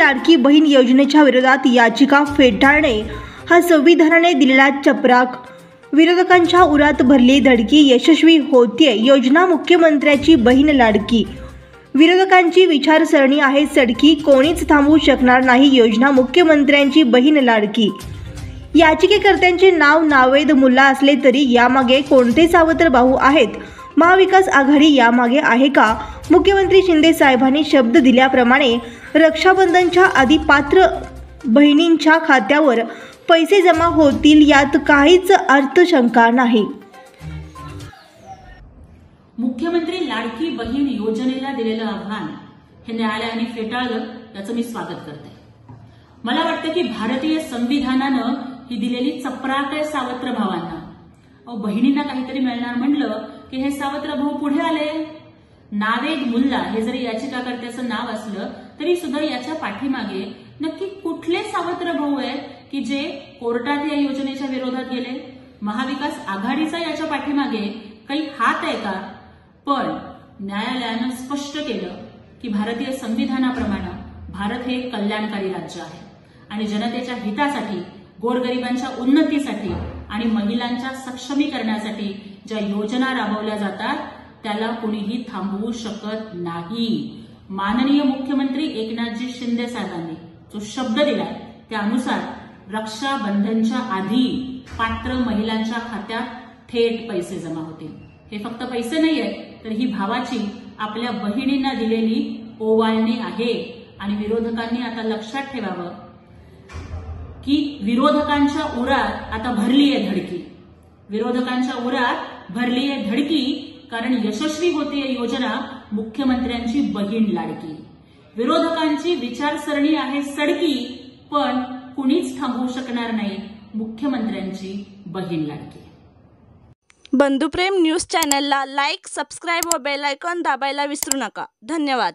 लाडकी बहीण योजनेच्या विरोधात याचिका फेटाळणे हा संविधानाने दिलेला चपराक. विरोधकांच्या उरात भरली धडकी यशस्वी होतीये योजना. मुख्यमंत्र्याची बहीण लाडकी. विरोधकांची विचारसरणी आहे सडकी. कोणीच थांबवू शकणार नाही योजना मुख्यमंत्र्यांची बहीण लाडकी. याचिकेकर्त्यांचे नाव नावेद मुल्ला असले तरी यामागे कोणते सावत्र भाऊ आहेत? महाविकास आघाडी यामागे आहे का? मुख्यमंत्री शिंदे साहेबांनी शब्द दिल्याप्रमाणे रक्षाबंधनच्या आधी पात्र बहिणींच्या खात्यावर पैसे जमा होतील यात काहीच अर्थशंका नाही. मुख्यमंत्री लाडकी बहीण योजनेला दिलेलं आव्हान हे न्यायालयाने फेटाळलं, याचं मी स्वागत करते. मला वाटतं की भारतीय संविधानानं ही दिलेली चपराक आहे सावत्र भावांना. बहिणींना काहीतरी मिळणार म्हणलं की हे सावत्र भाऊ पुढे आले. नावेद मुल्ला हे जरी याचिकाकर्त्याचं नाव असलं तरी सुद्धा याच्या पाठीमागे नक्की कुठले सावत्र भाऊ आहेत की जे कोर्टात या योजनेच्या विरोधात गेले? महाविकास आघाडीचा याच्या पाठीमागे काही हात आहे का? पण न्यायालयानं स्पष्ट केलं की भारतीय संविधानाप्रमाणे भारत हे कल्याणकारी राज्य आहे आणि जनतेच्या हितासाठी, गोरगरिबांच्या उन्नतीसाठी आणि महिलांच्या सक्षमीकरणासाठी ज्या योजना राबवल्या जातात त्याला कुणीही थांबवू शकत नाही. माननीय मुख्यमंत्री एकनाथजी शिंदे साहेबांनी जो शब्द दिलाय त्यानुसार रक्षाबंधनच्या आधी पात्र महिलांच्या खात्यात थेट पैसे जमा होतील. हे फक्त पैसे नाहीयेत तर ही भावाची आपल्या बहिणींना दिलेली ओवाळणी आहे. आणि विरोधकांनी आता लक्षात ठेवावं की विरोधकांच्या उरात आता भरली आहे धडकी. विरोधकांच्या उरात भरली आहे धडकी कारण यशस्वी होतीये योजना मुख्यमंत्र्यांची बहीण लाडकी. विरोधकांची विचारसरणी आहे सडकी, पण कुणीच थांबवू शकणार नाही मुख्यमंत्र्यांची बहीण लाडकी. बंधुप्रेम न्यूज चॅनलला लाईक, सबस्क्राईब व बेल आयकॉन दाबायला विसरू नका. धन्यवाद.